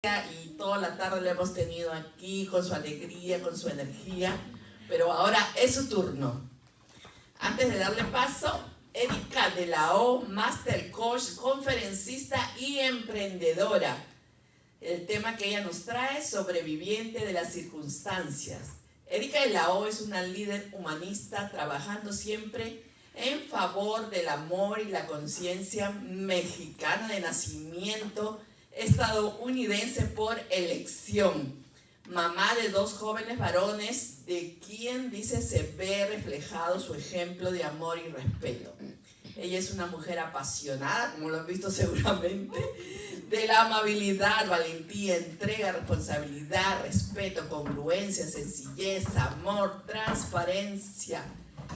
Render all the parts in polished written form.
y toda la tarde lo hemos tenido aquí con su alegría, con su energía, pero ahora es su turno. Antes de darle paso, Erika de la O, Master Coach, conferencista y emprendedora. El tema que ella nos trae, sobreviviente de las circunstancias. Erika de la O es una líder humanista trabajando siempre en favor del amor y la conciencia, mexicana de nacimiento, estadounidense por elección, mamá de 2 jóvenes varones, de quien dice se ve reflejado su ejemplo de amor y respeto. Ella es una mujer apasionada, como lo han visto seguramente, de la amabilidad, valentía, entrega, responsabilidad, respeto, congruencia, sencillez, amor, transparencia,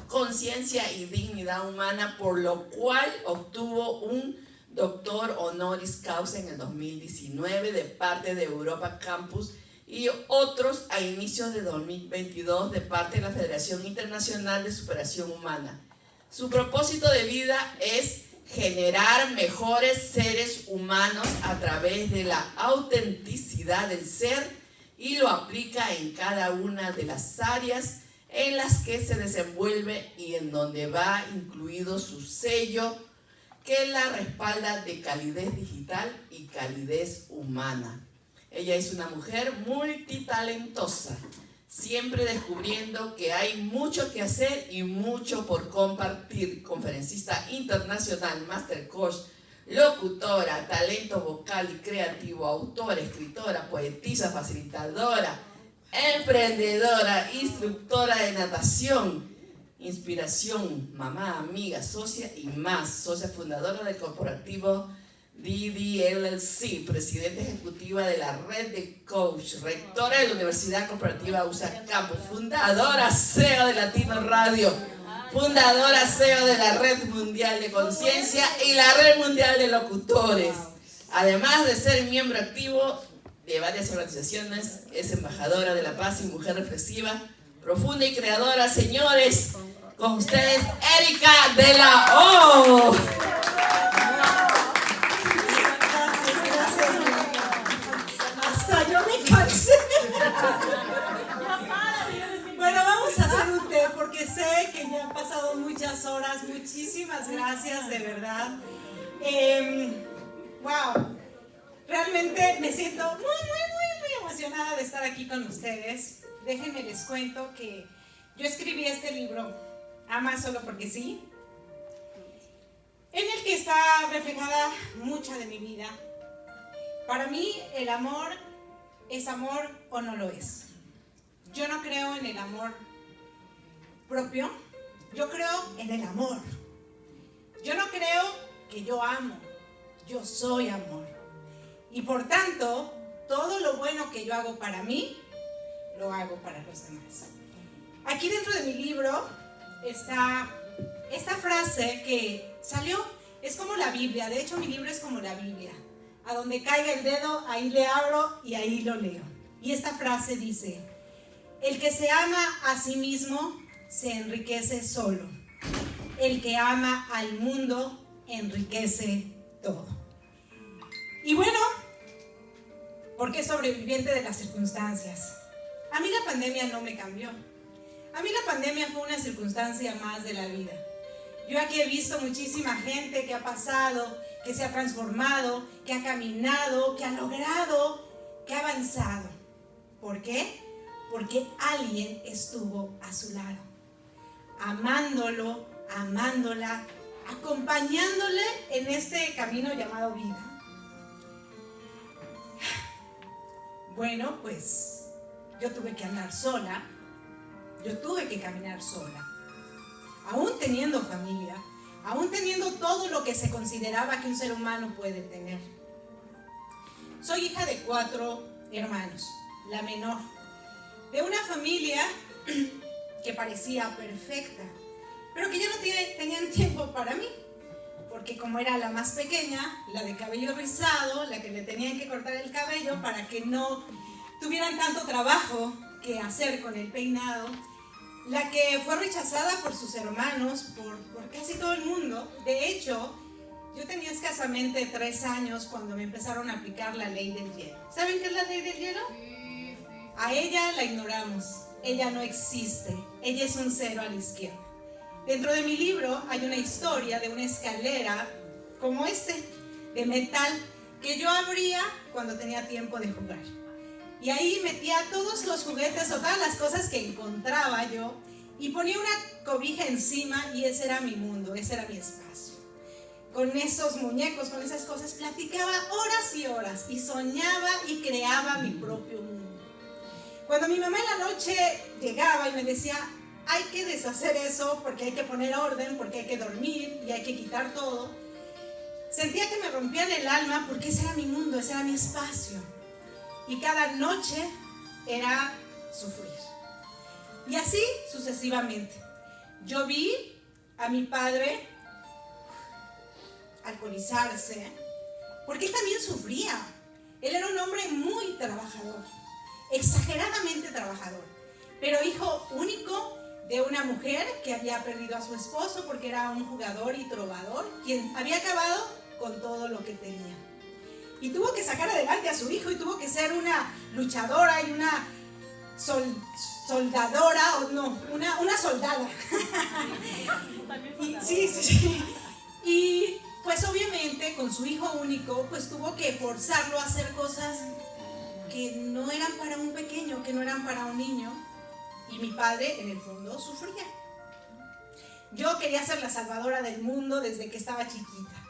conciencia y dignidad humana, por lo cual obtuvo un doctor honoris causa en el 2019 de parte de Europa Campus y otros a inicios de 2022 de parte de la Federación Internacional de Superación Humana. Su propósito de vida es generar mejores seres humanos a través de la autenticidad del ser y lo aplica en cada una de las áreas en las que se desenvuelve y en donde va incluido su sello que la respalda de calidez digital y calidez humana. Ella es una mujer multitalentosa, siempre descubriendo que hay mucho que hacer y mucho por compartir. Conferencista internacional, master coach, locutora, talento vocal y creativo, autora, escritora, poetisa, facilitadora, emprendedora, instructora de natación, inspiración, mamá, amiga, socia y más. Socia fundadora del corporativo DDLC, presidenta ejecutiva de la red de coach, rectora de la Universidad Corporativa USA Campus, fundadora CEO de Latino Radio, fundadora CEO de la Red Mundial de Conciencia y la Red Mundial de Locutores. Además de ser miembro activo de varias organizaciones, es embajadora de la paz y mujer reflexiva, profunda y creadora. Señores, con ustedes, Erika de la O. Hasta yo me cansé. Bueno, vamos a hacer un té porque sé que ya han pasado muchas horas. Muchísimas gracias, de verdad. Wow. Realmente me siento muy emocionada de estar aquí con ustedes. Déjenme les cuento que yo escribí este libro, Ama solo porque sí, en el que está reflejada mucha de mi vida. Para mí el amor ¿es amor o no lo es? Yo no creo en el amor propio, yo creo en el amor. Yo no creo que yo amo, yo soy amor. Y por tanto, todo lo bueno que yo hago para mí, lo hago para los demás. Aquí dentro de mi libro está esta frase que salió, es como la Biblia. De hecho, mi libro es como la Biblia. A donde caiga el dedo, ahí le abro y ahí lo leo. Y esta frase dice: el que se ama a sí mismo se enriquece solo. El que ama al mundo enriquece todo. Y bueno, ¿por qué sobreviviente de las circunstancias? A mí la pandemia no me cambió. A mí la pandemia fue una circunstancia más de la vida. Yo aquí he visto muchísima gente que ha pasado, que se ha transformado, que ha caminado, que ha logrado, que ha avanzado. ¿Por qué? Porque alguien estuvo a su lado, amándolo, amándola, acompañándole en este camino llamado vida. Bueno, pues yo tuve que andar sola, yo tuve que caminar sola, aún teniendo familia, aún teniendo todo lo que se consideraba que un ser humano puede tener. Soy hija de 4 hermanos, la menor, de una familia que parecía perfecta, pero que ya no tenían tiempo para mí, porque como era la más pequeña, la de cabello rizado, la que le tenían que cortar el cabello para que no tuvieran tanto trabajo que hacer con el peinado, la que fue rechazada por sus hermanos, por casi todo el mundo. De hecho, Yo tenía escasamente 3 años cuando me empezaron a aplicar la ley del hielo. ¿Saben qué es la ley del hielo? A ella la ignoramos. Ella no existe. Ella es un 0 a la izquierda. Dentro de mi libro hay una historia de una escalera como de metal, que yo abría cuando tenía tiempo de jugar. Y ahí metía todos los juguetes o todas las cosas que encontraba yo y ponía una cobija encima y ese era mi mundo, ese era mi espacio. Con esos muñecos, con esas cosas, platicaba horas y horas y soñaba y creaba mi propio mundo. Cuando mi mamá en la noche llegaba y me decía, hay que deshacer eso porque hay que poner orden, porque hay que dormir y hay que quitar todo, sentía que me rompían el alma porque ese era mi mundo, ese era mi espacio. Y cada noche era sufrir. Y así sucesivamente. Yo vi a mi padre alcoholizarse, porque él también sufría. Él era un hombre muy trabajador, exageradamente trabajador, pero hijo único de una mujer que había perdido a su esposo porque era un jugador y trovador, quien había acabado con todo lo que tenía. Y tuvo que sacar adelante a su hijo y tuvo que ser una luchadora y una soldadora, o no, una soldada. Sí. Y pues obviamente con su hijo único, pues tuvo que forzarlo a hacer cosas que no eran para un pequeño, que no eran para un niño. Y mi padre en el fondo sufría. Yo quería ser la salvadora del mundo desde que estaba chiquita.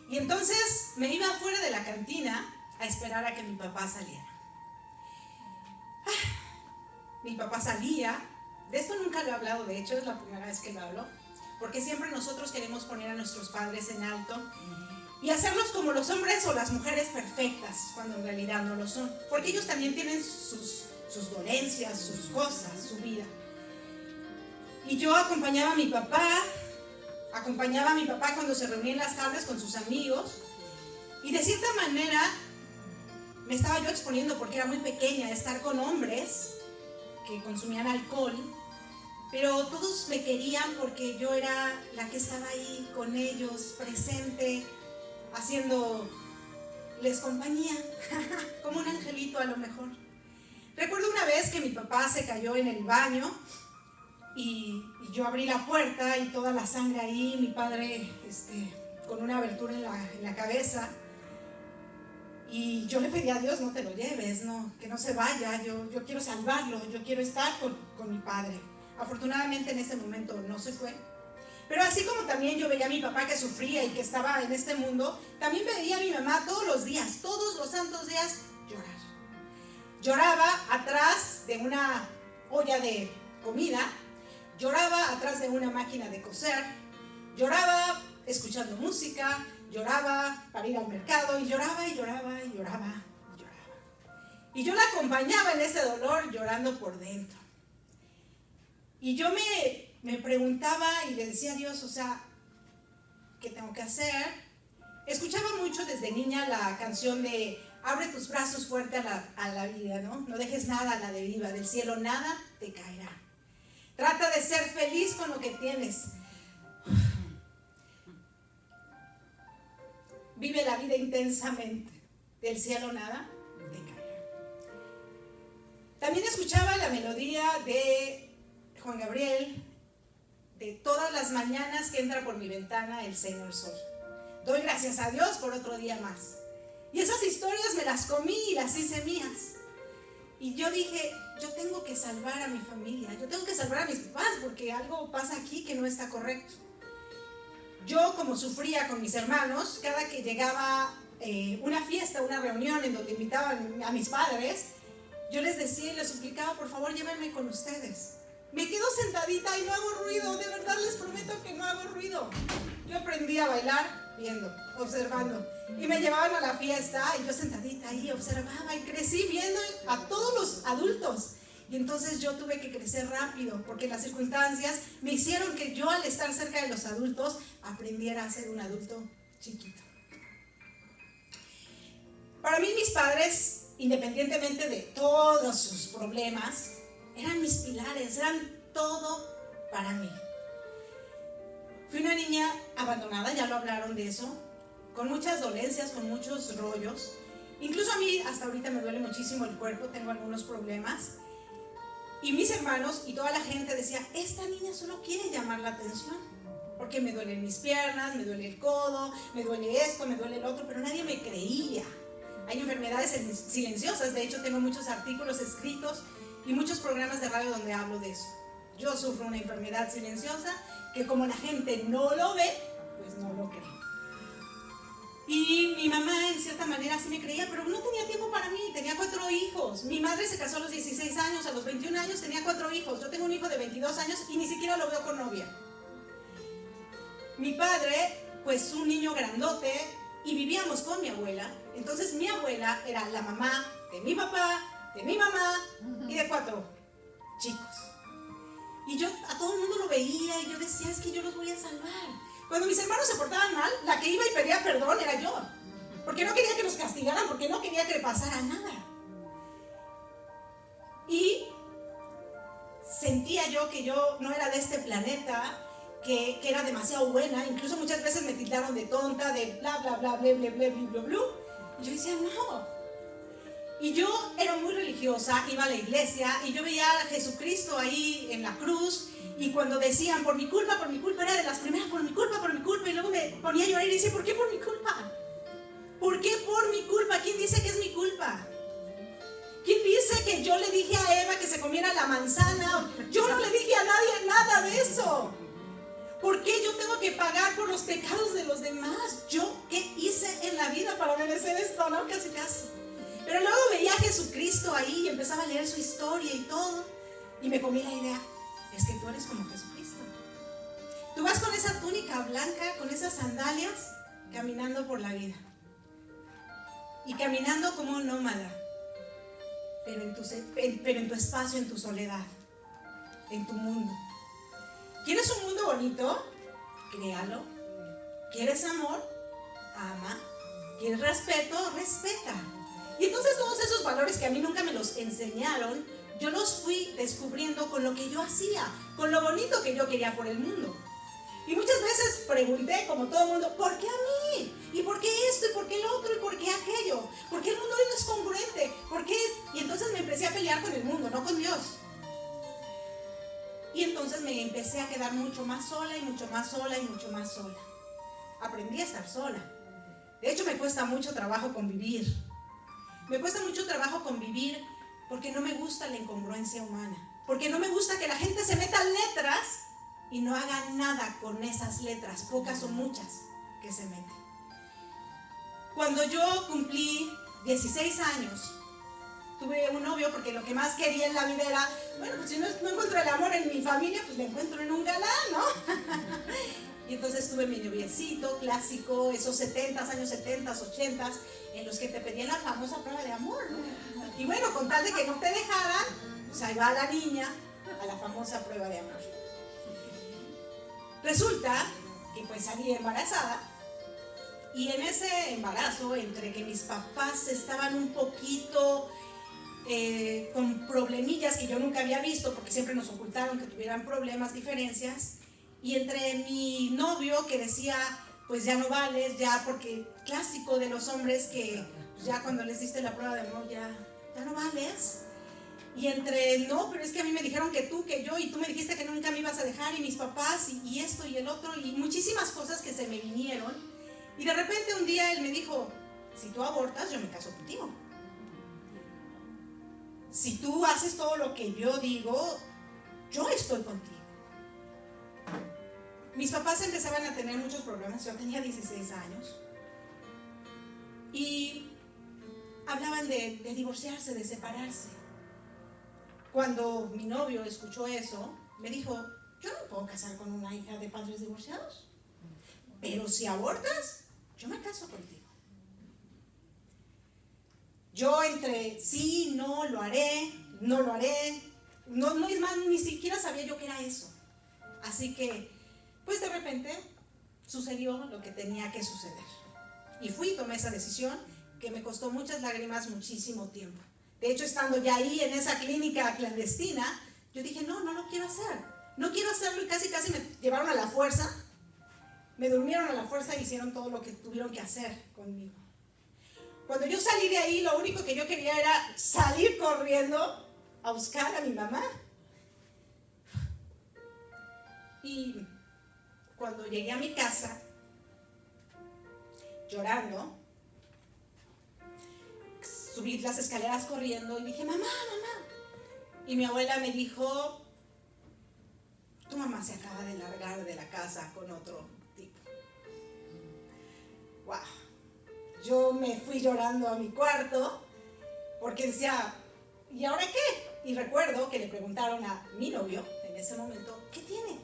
Y entonces me iba fuera de la cantina a esperar a que mi papá saliera. Mi papá salía, de esto nunca lo he hablado, de hecho es la primera vez que lo hablo, porque siempre nosotros queremos poner a nuestros padres en alto y hacerlos como los hombres o las mujeres perfectas, cuando en realidad no lo son, porque ellos también tienen sus dolencias, sus cosas, su vida. Y yo acompañaba a mi papá cuando se reunía en las tardes con sus amigos, y de cierta manera me estaba yo exponiendo, porque era muy pequeña, a estar con hombres que consumían alcohol, pero todos me querían porque yo era la que estaba ahí con ellos, presente, haciéndoles compañía, como un angelito a lo mejor. Recuerdo una vez que mi papá se cayó en el baño y yo abrí la puerta y toda la sangre ahí, mi padre con una abertura en la cabeza, y yo le pedí a Dios, no te lo lleves, no, que no se vaya, yo quiero salvarlo, yo quiero estar con mi padre. Afortunadamente en ese momento no se fue, pero así como también yo veía a mi papá que sufría y que estaba en este mundo, también veía a mi mamá todos los días, todos los santos días, llorar. Lloraba atrás de una olla de comida, lloraba atrás de una máquina de coser, lloraba escuchando música, lloraba para ir al mercado, y lloraba y lloraba y lloraba y lloraba. Y yo la acompañaba en ese dolor, llorando por dentro. Y yo me preguntaba y le decía a Dios, o sea, ¿qué tengo que hacer? Escuchaba mucho desde niña la canción de abre tus brazos fuerte a la vida, ¿no? No dejes nada a la deriva, del cielo nada te caerá. Trata de ser feliz con lo que tienes. Vive la vida intensamente, del cielo nada te caerá. También escuchaba la melodía de Juan Gabriel, de todas las mañanas que entra por mi ventana el Señor Sol. Doy gracias a Dios por otro día más. Y esas historias me las comí y las hice mías. Y yo dije, yo tengo que salvar a mi familia, yo tengo que salvar a mis papás, porque algo pasa aquí que no está correcto. Yo, como sufría con mis hermanos, cada que llegaba una fiesta, una reunión en donde invitaban a mis padres, yo les decía y les suplicaba, por favor, llévenme con ustedes. Me quedo sentadita y no hago ruido, de verdad les prometo que no hago ruido. Yo aprendí a bailar viendo, observando. Y me llevaban a la fiesta y yo sentadita ahí observaba y crecí viendo a todos los adultos. Y entonces yo tuve que crecer rápido porque las circunstancias me hicieron que yo, al estar cerca de los adultos, aprendiera a ser un adulto chiquito. Para mí, mis padres, independientemente de todos sus problemas, eran mis pilares, eran todo para mí. Fui una niña abandonada, ya lo hablaron de eso, con muchas dolencias, con muchos rollos. Incluso a mí hasta ahorita me duele muchísimo el cuerpo, tengo algunos problemas. Y mis hermanos y toda la gente decía, esta niña solo quiere llamar la atención, porque me duelen mis piernas, me duele el codo, me duele esto, me duele el otro, pero nadie me creía. Hay enfermedades silenciosas, de hecho tengo muchos artículos escritos y muchos programas de radio donde hablo de eso. Yo sufro una enfermedad silenciosa que como la gente no lo ve, pues no lo cree. Y mi mamá en cierta manera sí me creía, pero no tenía tiempo para mí, tenía 4 hijos. Mi madre se casó a los 16 años, a los 21 años tenía 4 hijos. Yo tengo un hijo de 22 años y ni siquiera lo veo con novia. Mi padre, pues un niño grandote, y vivíamos con mi abuela. Entonces mi abuela era la mamá de mi papá, de mi mamá y de 4 chicos. Y yo a todo el mundo lo veía y yo decía, es que yo los voy a salvar. Cuando mis hermanos se portaban mal, la que iba y pedía perdón era yo. Porque no quería que los castigaran, porque no quería que le pasara nada. Y sentía yo que yo no era de este planeta, que era demasiado buena. Incluso muchas veces me tildaron de tonta, de bla, bla, bla, bla, bla, bla, bla, bla, bla. Y yo decía, no. Y yo era muy religiosa, iba a la iglesia y yo veía a Jesucristo ahí en la cruz. Y cuando decían, por mi culpa, era de las primeras, por mi culpa, y luego me ponía a llorar y decía, ¿por qué por mi culpa? ¿Por qué por mi culpa? ¿Quién dice que es mi culpa? ¿Quién dice que yo le dije a Eva que se comiera la manzana? Yo no le dije a nadie nada de eso. ¿Por qué yo tengo que pagar por los pecados de los demás? ¿Yo qué hice en la vida para merecer esto? No, casi. Pero luego veía a Jesucristo ahí y empezaba a leer su historia y todo. Y me comí la idea, es que tú eres como Jesucristo. Tú vas con esa túnica blanca, con esas sandalias, caminando por la vida. Y caminando como un nómada. Pero en tu espacio, en tu soledad, en tu mundo. ¿Quieres un mundo bonito? Créalo. ¿Quieres amor? Ama. ¿Quieres respeto? Respeta. Y entonces todos esos valores que a mí nunca me los enseñaron, yo los fui descubriendo con lo que yo hacía, con lo bonito que yo quería por el mundo. Y muchas veces pregunté, como todo el mundo, ¿por qué a mí? ¿Y por qué esto? ¿Y por qué lo otro? ¿Y por qué aquello? ¿Por qué el mundo no es congruente? ¿Por qué? Y entonces me empecé a pelear con el mundo, no con Dios. Y entonces me empecé a quedar mucho más sola y mucho más sola y mucho más sola. Aprendí a estar sola. De hecho, me cuesta mucho trabajo convivir. Me cuesta mucho trabajo convivir porque no me gusta la incongruencia humana. Porque no me gusta que la gente se meta letras y no haga nada con esas letras, pocas o muchas que se meten. Cuando yo cumplí 16 años, tuve un novio porque lo que más quería en la vida era, bueno, pues si no encuentro el amor en mi familia, pues lo encuentro en un galán, ¿no? Y entonces tuve mi noviecito clásico, esos 70s, años 70s, 80s, en los que te pedían la famosa prueba de amor, ¿no? Y bueno, con tal de que no te dejaran, pues ahí va la niña a la famosa prueba de amor. Resulta que pues salí embarazada y en ese embarazo, entre que mis papás estaban un poquito con problemillas que yo nunca había visto porque siempre nos ocultaron que tuvieran problemas, diferencias, y entre mi novio que decía, pues ya no vales, ya porque clásico de los hombres que ya cuando les diste la prueba de amor ya no vales. Y entre, no, pero es que a mí me dijeron que tú, que yo, y tú me dijiste que nunca me ibas a dejar, y mis papás, y esto y el otro, y muchísimas cosas que se me vinieron. Y de repente un día él me dijo, si tú abortas, yo me caso contigo. Si tú haces todo lo que yo digo, yo estoy contigo. Mis papás empezaban a tener muchos problemas, yo tenía 16 años. Y hablaban de divorciarse, de separarse. Cuando mi novio escuchó eso, me dijo, yo no me puedo casar con una hija de padres divorciados, pero si abortas, yo me caso contigo. Yo entre sí, no, lo haré, no lo haré, no es más, ni siquiera sabía yo qué era eso. Así que, pues de repente, sucedió lo que tenía que suceder. Y fui y tomé esa decisión que me costó muchas lágrimas, muchísimo tiempo. De hecho, estando ya ahí en esa clínica clandestina, yo dije, no lo quiero hacer. No quiero hacerlo y casi me llevaron a la fuerza. me durmieron a la fuerza y hicieron todo lo que tuvieron que hacer conmigo. Cuando yo salí de ahí, lo único que yo quería era salir corriendo a buscar a mi mamá. Y cuando llegué a mi casa, llorando, subí las escaleras corriendo y dije, mamá, mamá. Y mi abuela me dijo, tu mamá se acaba de largar de la casa con otro tipo. Wow. Yo me fui llorando a mi cuarto porque decía, ¿y ahora qué? Y recuerdo que le preguntaron a mi novio en ese momento, ¿qué tiene?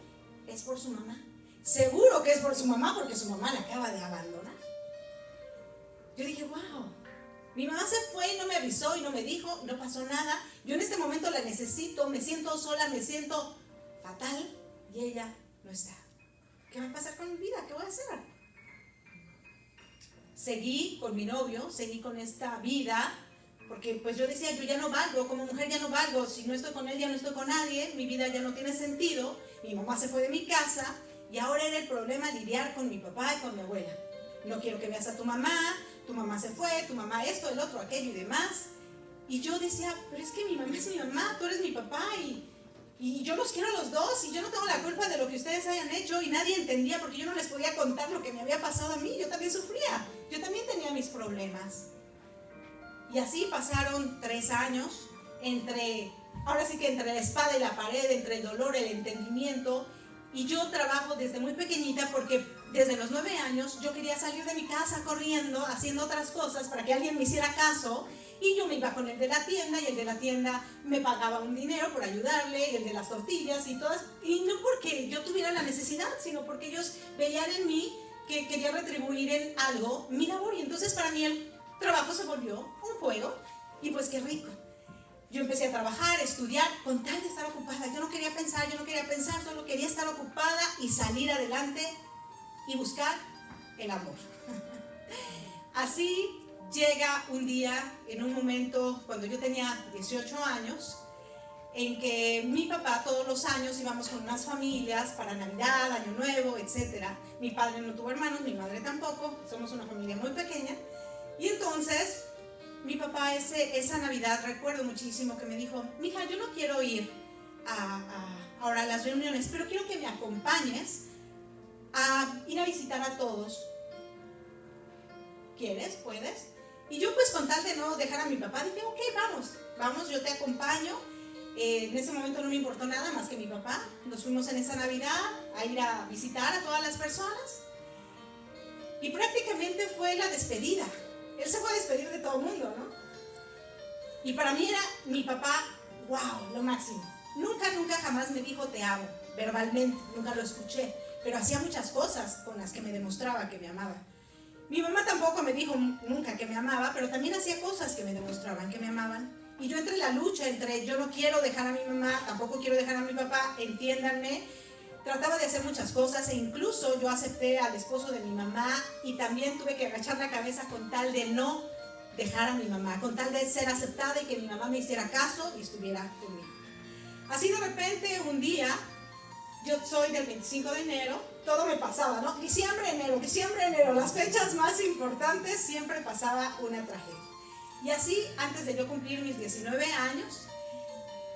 Es por su mamá. Seguro que es por su mamá porque su mamá la acaba de abandonar. Yo dije, wow, mi mamá se fue y no me avisó y no me dijo, no pasó nada. Yo en este momento la necesito, me siento sola, me siento fatal y ella no está. ¿Qué va a pasar con mi vida? ¿Qué voy a hacer? Seguí con mi novio, seguí con esta vida, porque pues yo decía, yo ya no valgo, como mujer ya no valgo, si no estoy con él ya no estoy con nadie, mi vida ya no tiene sentido, mi mamá se fue de mi casa y ahora era el problema lidiar con mi papá y con mi abuela. No quiero que veas a tu mamá se fue, tu mamá esto, el otro, aquello y demás. Y yo decía, pero es que mi mamá es mi mamá, tú eres mi papá y yo los quiero a los dos y yo no tengo la culpa de lo que ustedes hayan hecho y nadie entendía porque yo no les podía contar lo que me había pasado a mí, yo también sufría, yo también tenía mis problemas. Y así pasaron 3 años ahora sí que entre la espada y la pared, entre el dolor, el entendimiento. Y yo trabajo desde muy pequeñita porque desde los 9 años yo quería salir de mi casa corriendo, haciendo otras cosas para que alguien me hiciera caso. Y yo me iba con el de la tienda y el de la tienda me pagaba un dinero por ayudarle, y el de las tortillas y todas. Y no porque yo tuviera la necesidad, sino porque ellos veían en mí que quería retribuir en algo mi labor. Y entonces para mí el trabajo se volvió un juego y pues qué rico. Yo empecé a trabajar, a estudiar, con tal de estar ocupada. Yo no quería pensar, solo quería estar ocupada y salir adelante y buscar el amor. Así llega un día, en un momento, cuando yo tenía 18 años, en que mi papá todos los años íbamos con unas familias para Navidad, Año Nuevo, etc. Mi padre no tuvo hermanos, mi madre tampoco, somos una familia muy pequeña. Y entonces mi papá esa Navidad, recuerdo muchísimo que me dijo, mija, yo no quiero ir ahora a las reuniones, pero quiero que me acompañes a ir a visitar a todos. ¿Quieres? ¿Puedes? Y yo pues con tal de no dejar a mi papá, dije, ok, vamos, yo te acompaño. En ese momento no me importó nada más que mi papá. Nos fuimos en esa Navidad a ir a visitar a todas las personas. Y prácticamente fue la despedida. Él se fue a despedir de todo el mundo, ¿no? Y para mí era mi papá, wow, lo máximo. Nunca jamás me dijo te amo, verbalmente, nunca lo escuché. Pero hacía muchas cosas con las que me demostraba que me amaba. Mi mamá tampoco me dijo nunca que me amaba, pero también hacía cosas que me demostraban que me amaban. Y yo entre la lucha, yo no quiero dejar a mi mamá, tampoco quiero dejar a mi papá, entiéndanme, trataba de hacer muchas cosas e incluso yo acepté al esposo de mi mamá y también tuve que agachar la cabeza con tal de no dejar a mi mamá, con tal de ser aceptada y que mi mamá me hiciera caso y estuviera conmigo. Así de repente un día, yo soy del 25 de enero, todo me pasaba, ¿no? Diciembre, enero, las fechas más importantes siempre pasaba una tragedia. Y así, antes de yo cumplir mis 19 años,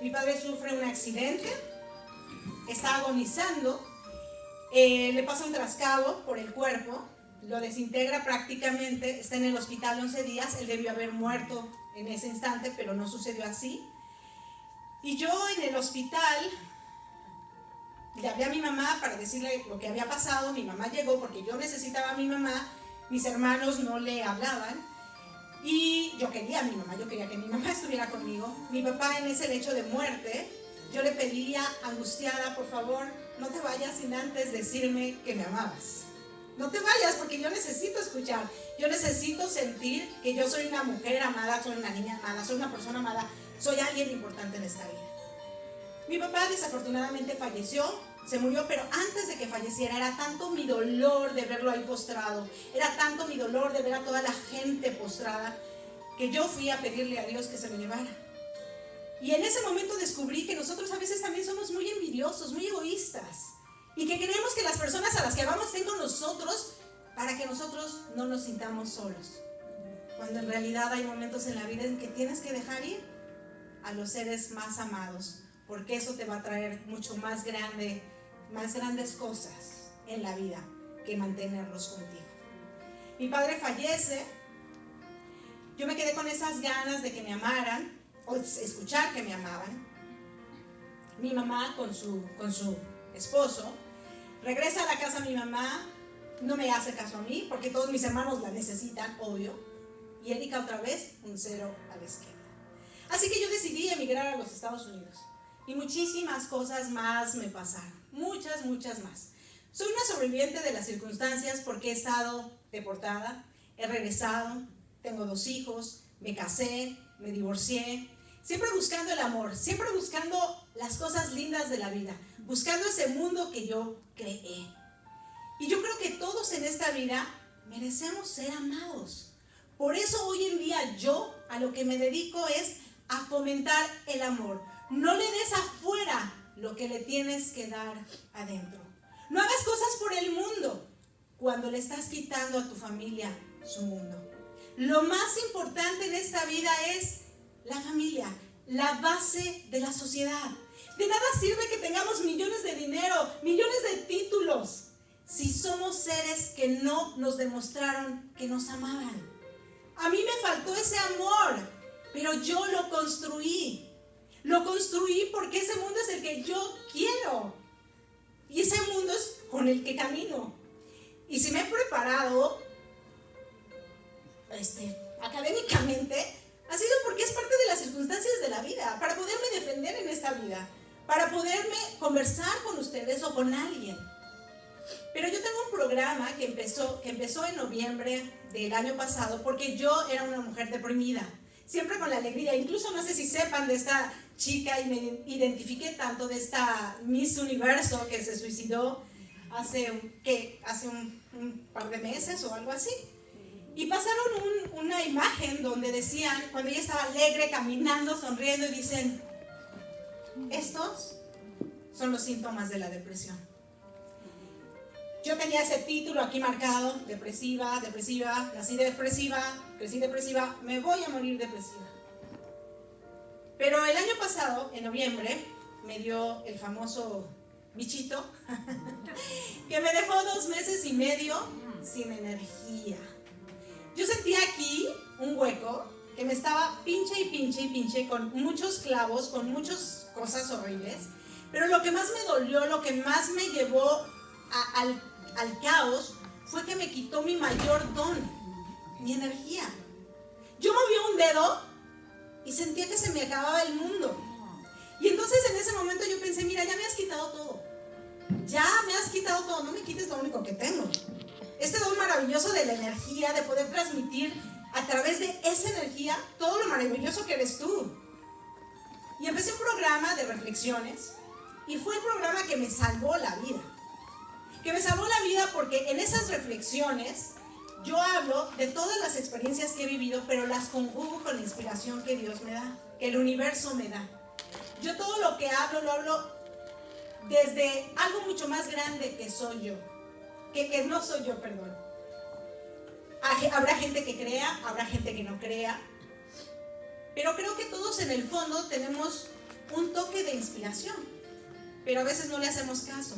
mi padre sufre un accidente, está agonizando, le pasa un trascabo por el cuerpo, lo desintegra prácticamente, está en el hospital 11 días, él debió haber muerto en ese instante, pero no sucedió así. Y yo en el hospital le hablé a mi mamá para decirle lo que había pasado. Mi mamá llegó porque yo necesitaba a mi mamá, mis hermanos no le hablaban y yo quería a mi mamá, yo quería que mi mamá estuviera conmigo. Mi papá en ese lecho de muerte, yo le pedía angustiada, por favor, no te vayas sin antes decirme que me amabas. No te vayas porque yo necesito escuchar, yo necesito sentir que yo soy una mujer amada, soy una niña amada, soy una persona amada, soy alguien importante en esta vida. Mi papá desafortunadamente falleció, se murió, pero antes de que falleciera era tanto mi dolor de verlo ahí postrado, era tanto mi dolor de ver a toda la gente postrada, que yo fui a pedirle a Dios que se lo llevara. Y en ese momento descubrí que nosotros a veces también somos muy envidiosos, muy egoístas. Y que queremos que las personas a las que amamos estén con nosotros para que nosotros no nos sintamos solos. Cuando en realidad hay momentos en la vida en que tienes que dejar ir a los seres más amados, porque eso te va a traer mucho más grandes cosas en la vida que mantenerlos contigo. Mi padre fallece, yo me quedé con esas ganas de que me amaran, o escuchar que me amaban. Mi mamá con su esposo, regresa a la casa mi mamá, no me hace caso a mí, porque todos mis hermanos la necesitan, obvio, y Erika otra vez, un 0 a la izquierda. Así que yo decidí emigrar a los Estados Unidos, y muchísimas cosas más me pasaron, muchas más. Soy una sobreviviente de las circunstancias porque he estado deportada, he regresado, tengo 2 hijos, me casé, me divorcié, siempre buscando el amor, siempre buscando las cosas lindas de la vida, buscando ese mundo que yo creé. Y yo creo que todos en esta vida merecemos ser amados. Por eso hoy en día yo a lo que me dedico es a fomentar el amor. No le des afuera lo que le tienes que dar adentro. No hagas cosas por el mundo cuando le estás quitando a tu familia su mundo. Lo más importante en esta vida es la familia, la base de la sociedad. De nada sirve que tengamos millones de dinero, millones de títulos, si somos seres que no nos demostraron que nos amaban. A mí me faltó ese amor, pero yo lo construí. Lo construí porque ese mundo es el que yo quiero. Y ese mundo es con el que camino. Y si me he preparado académicamente, ha sido porque es parte de las circunstancias de la vida, para poderme defender en esta vida, para poderme conversar con ustedes o con alguien. Pero yo tengo un programa que empezó en noviembre del año pasado, porque yo era una mujer deprimida, siempre con la alegría. Incluso no sé si sepan de esta chica, y me identifiqué tanto, de esta Miss Universo que se suicidó hace un par de meses o algo así. Y pasaron una imagen donde decían, cuando ella estaba alegre, caminando, sonriendo, y dicen, estos son los síntomas de la depresión. Yo tenía ese título aquí marcado, depresiva, nací depresiva, crecí depresiva, me voy a morir depresiva. Pero el año pasado, en noviembre, me dio el famoso bichito que me dejó 2 meses y medio sin energía. Yo sentía aquí un hueco que me estaba pinche, con muchos clavos, con muchas cosas horribles. Pero lo que más me dolió, lo que más me llevó al caos, fue que me quitó mi mayor don, mi energía. Yo movía un dedo y sentía que se me acababa el mundo. Y entonces en ese momento yo pensé, mira, ya me has quitado todo. Ya me has quitado todo, no me quites lo único que tengo. Este don maravilloso de la energía, de poder transmitir a través de esa energía todo lo maravilloso que eres tú. Y empecé un programa de reflexiones, y fue el programa que me salvó la vida. Que me salvó la vida porque en esas reflexiones yo hablo de todas las experiencias que he vivido, pero las conjugo con la inspiración que Dios me da, que el universo me da. Yo todo lo que hablo, lo hablo desde algo mucho más grande que soy yo. Que no soy yo, perdón. Habrá gente que crea, habrá gente que no crea, pero creo que todos en el fondo tenemos un toque de inspiración, pero a veces no le hacemos caso.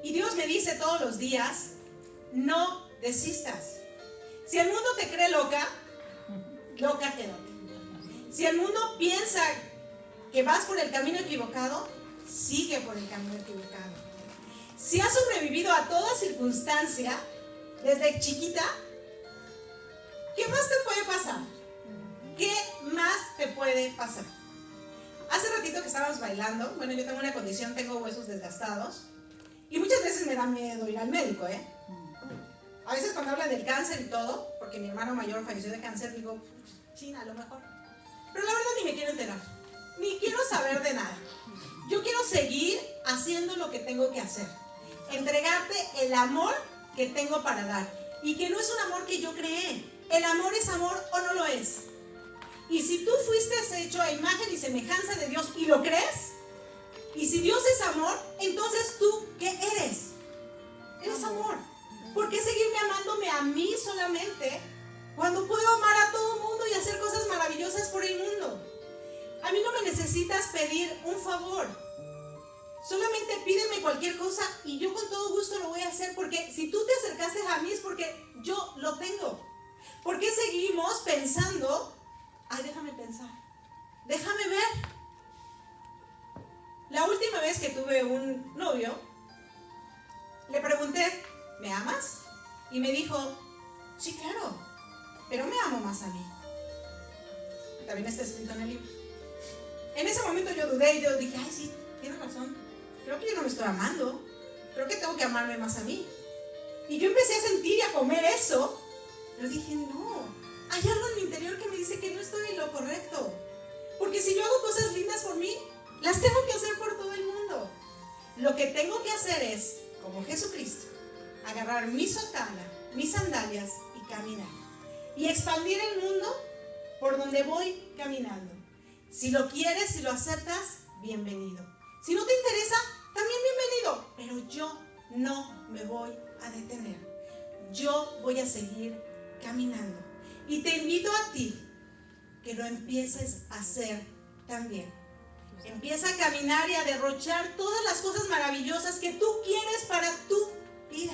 Y Dios me dice todos los días, no desistas. Si el mundo te cree loca, loca quédate. Si el mundo piensa que vas por el camino equivocado, sigue por el camino equivocado. Si has sobrevivido a toda circunstancia, desde chiquita, ¿qué más te puede pasar? ¿Qué más te puede pasar? Hace ratito que estábamos bailando, bueno, yo tengo una condición, tengo huesos desgastados, y muchas veces me da miedo ir al médico, A veces cuando hablan del cáncer y todo, porque mi hermano mayor falleció de cáncer, digo, China, a lo mejor. Pero la verdad ni me quiero enterar, ni quiero saber de nada. Yo quiero seguir haciendo lo que tengo que hacer. Entregarte el amor que tengo para dar. Y que no es un amor que yo creé. El amor es amor o no lo es. Y si tú fuiste hecho a imagen y semejanza de Dios y lo crees, Y si Dios es amor, entonces tú, ¿qué eres? Eres amor. ¿Por qué seguirme amándome a mí solamente cuando puedo amar a todo el mundo y hacer cosas maravillosas por el mundo? A mí no me necesitas pedir un favor. Solamente pídeme cualquier cosa y yo con todo gusto lo voy a hacer, porque si tú te acercaste a mí es porque yo lo tengo. ¿Por qué seguimos pensando? Ay, déjame pensar. Déjame ver. La última vez que tuve un novio, le pregunté, ¿me amas? Y me dijo, sí, claro, pero me amo más a mí. También está escrito en el libro. En ese momento yo dudé y yo dije, ay, sí, tienes razón. Creo que yo no me estoy amando. Creo que tengo que amarme más a mí. Y yo empecé a sentir y a comer eso, pero dije, no, hay algo en mi interior que me dice que no estoy en lo correcto. Porque si yo hago cosas lindas por mí, las tengo que hacer por todo el mundo. Lo que tengo que hacer es, como Jesucristo, agarrar mi sotana, mis sandalias y caminar. Y expandir el mundo por donde voy caminando. Si lo quieres, si lo aceptas, bienvenido. Si no te interesa, también bienvenido. Pero yo no me voy a detener. Yo voy a seguir caminando. Y te invito a ti que lo empieces a hacer también. Empieza a caminar y a derrochar todas las cosas maravillosas que tú quieres para tu vida.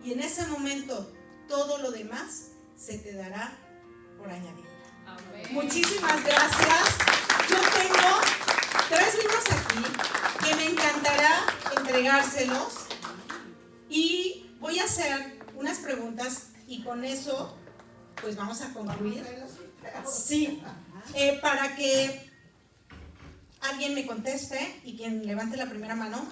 Y en ese momento, todo lo demás se te dará por añadir. Amén. Muchísimas gracias. Yo tengo 3 libros aquí que me encantará entregárselos. Y voy a hacer unas preguntas y con eso, pues vamos a concluir. Sí, para que alguien me conteste y quien levante la primera mano,